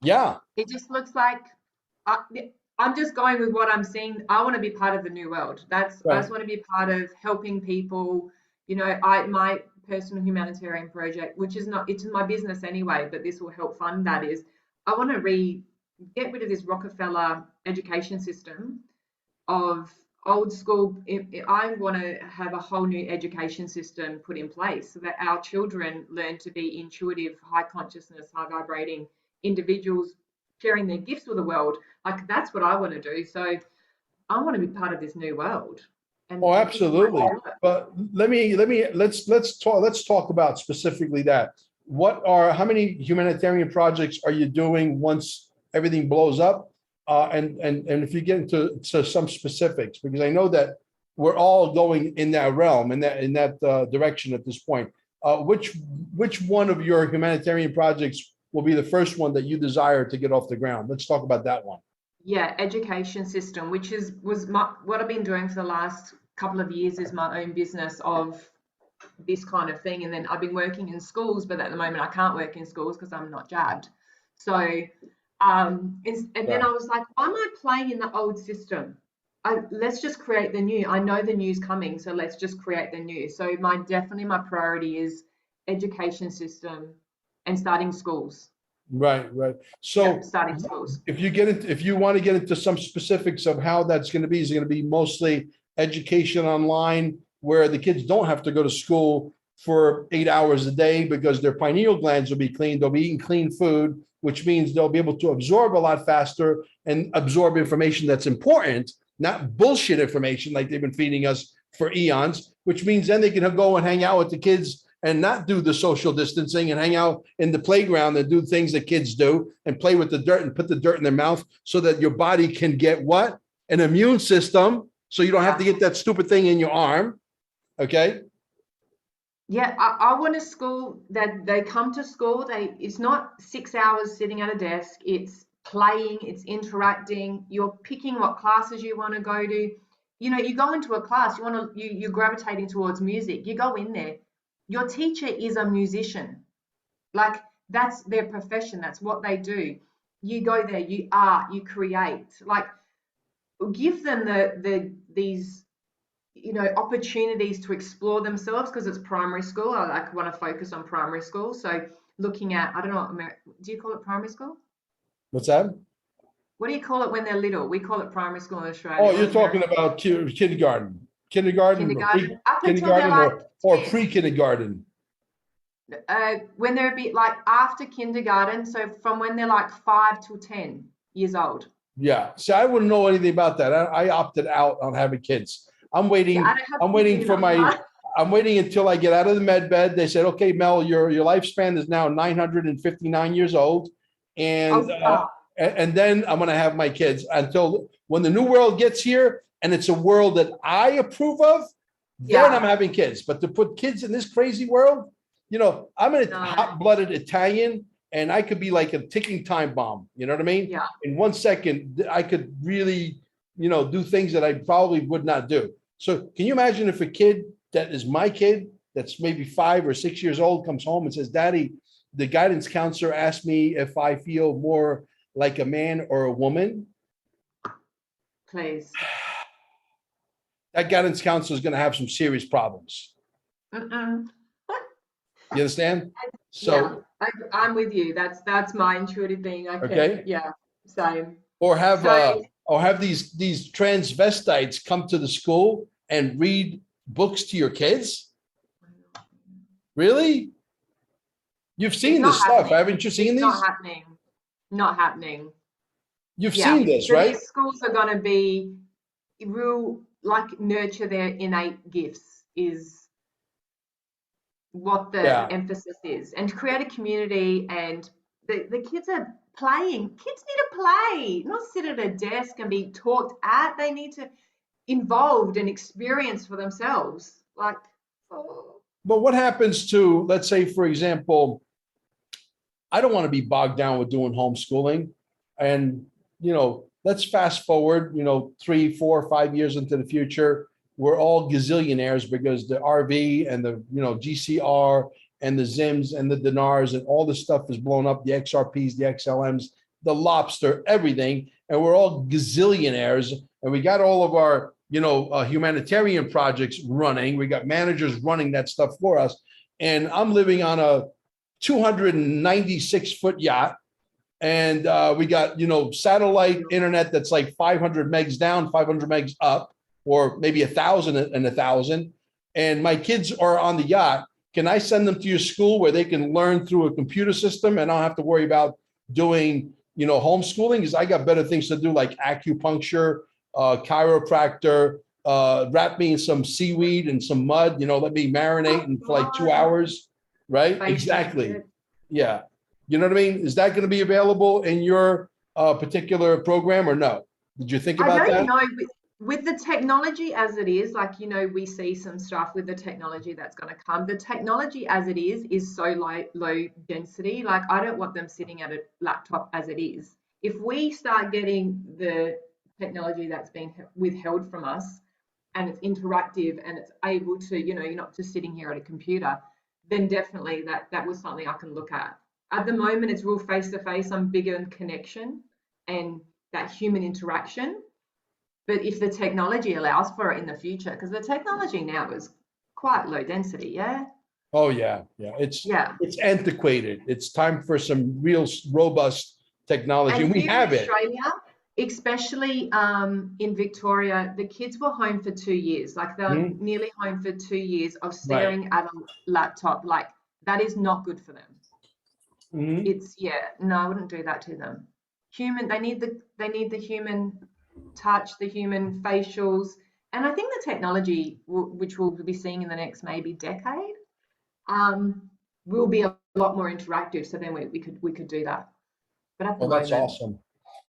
Yeah, It just looks like I, I'm just going with what I'm seeing. I want to be part of the new world. I right. just want to be part of helping people. My personal humanitarian project, which is not, it's my business anyway, but this will help fund that. Is I want to get rid of this Rockefeller education system of old school. I want to have a whole new education system put in place so that our children learn to be intuitive, high consciousness, high vibrating individuals sharing their gifts with the world. Like that's what I want to do. So I want to be part of this new world, Oh, and this is my absolutely. do it. But let's talk about specifically that. How many humanitarian projects are you doing once everything blows up? And if you get into some specifics, because I know that we're all going in that realm, in that direction at this point. Which one of your humanitarian projects will be the first one that you desire to get off the ground? Let's talk about that one. Yeah, education system, which what I've been doing for the last couple of years is my own business of this kind of thing. And then I've been working in schools, but at the moment I can't work in schools because I'm not jabbed. So, and then Yeah. I was like, why am I playing in the old system? Let's just create the new. I know the new's coming, so let's just create the new. So definitely my priority is education system and starting schools. Right, right. Yep, So starting schools. if you want to get into some specifics of how that's going to be, is it going to be mostly education online where the kids don't have to go to school for 8 hours a day because their pineal glands will be clean. They'll be eating clean food, which means they'll be able to absorb a lot faster and absorb information that's important, not bullshit information like they've been feeding us for eons, which means then they can go and hang out with the kids and not do the social distancing and hang out in the playground and do things that kids do and play with the dirt and put the dirt in their mouth so that your body can get what? An immune system. So you don't have Yeah. to get that stupid thing in your arm. Okay. Yeah, I want a school that they come to school. It's not 6 hours sitting at a desk. It's playing, it's interacting. You're picking what classes you want to go to. You go into a class, you're gravitating towards music. You go in there. Your teacher is a musician. Like that's their profession. That's what they do. You go there, you art, you create. Like give them these opportunities to explore themselves because it's primary school. I like want to focus on primary school. So looking at, I don't know, do you call it primary school? What's that? What do you call it when they're little? We call it primary school in Oh, Australia. you're What's talking American? about kindergarten or Kindergarten. Up until they're kindergarten like or 10. pre-kindergarten. When they're a bit like after kindergarten, so from when they're like 5 to 10 years old. Yeah. See, I wouldn't know anything about that. I opted out on having kids. I'm Yeah, I waiting. don't have I'm kids waiting for my. either. I'm waiting until I get out of the med bed. They said, "Okay, Mel, your lifespan is now 959 years old, Oh, and stop. and then I'm going to have my kids until when the new world gets here, and it's a world that I approve of. Then I'm Yeah. having kids. But to put kids in this crazy world, I'm a No. hot-blooded Italian, and I could be like a ticking time bomb. You know what I mean? Yeah. In 1 second, I could really, do things that I probably would not do. So can you imagine if a kid that is my kid, that's maybe 5 or 6 years old, comes home and says, Daddy, the guidance counselor asked me if I feel more like a man or a woman. Please. That guidance counselor is going to have some serious problems. Mm-mm. You understand? Yeah, So, I'm with you. That's my intuitive being. okay. Yeah, same. Or have So these transvestites come to the school and read books to your kids? Really? You've it's seen not this stuff, happening. haven't you seen It's not these? happening. Not happening. You've Yeah. seen this, So right? these schools are going to be real, like nurture their innate gifts is what the Yeah. emphasis is, and create a community. And the kids are playing. Kids need to play, not sit at a desk and be talked at. They need to involved and experience for themselves. Like, oh. But what happens to, let's say, for example, I don't want to be bogged down with doing homeschooling. And, let's fast forward, 3, 4, 5 years into the future. We're all gazillionaires because the RV and the, GCR and the Zims and the Dinars and all this stuff is blown up, the XRPs, the XLMs, the lobster, everything. And we're all gazillionaires. And we got all of our, humanitarian projects running. We got managers running that stuff for us. And I'm living on a 296-foot yacht. And we got, satellite internet that's like 500 megs down, 500 megs up, or maybe 1,000 and 1,000. And my kids are on the yacht. Can I send them to your school where they can learn through a computer system and I don't have to worry about doing, homeschooling? Because I got better things to do, like acupuncture, chiropractor, wrap me in some seaweed and some mud, let me marinate for like 2 hours. Right? Exactly. Yeah. You know what I mean? Is that going to be available in your particular program or no? Did you think about that? I don't know. With the technology as it is, like, we see some stuff with the technology that's going to come. The technology as it is so low density. Like, I don't want them sitting at a laptop as it is. If we start getting the technology that's being withheld from us and it's interactive and it's able to, you're not just sitting here at a computer, then definitely that was something I can look at. At the moment, it's real face-to-face. I'm bigger in connection and that human interaction. But if the technology allows for it in the future, because the technology now is quite low density, yeah? Oh, yeah. It's antiquated. It's time for some real robust technology. And we have it. Australia, especially in Victoria, the kids were home for 2 years. Like, they were nearly home for 2 years of staring at a laptop. Like, that is not good for them. No, I wouldn't do that to them. They need the human touch, the human facials, and I think the technology, which we'll be seeing in the next maybe decade, will be a lot more interactive. So then we could do that. But at the moment, that's awesome.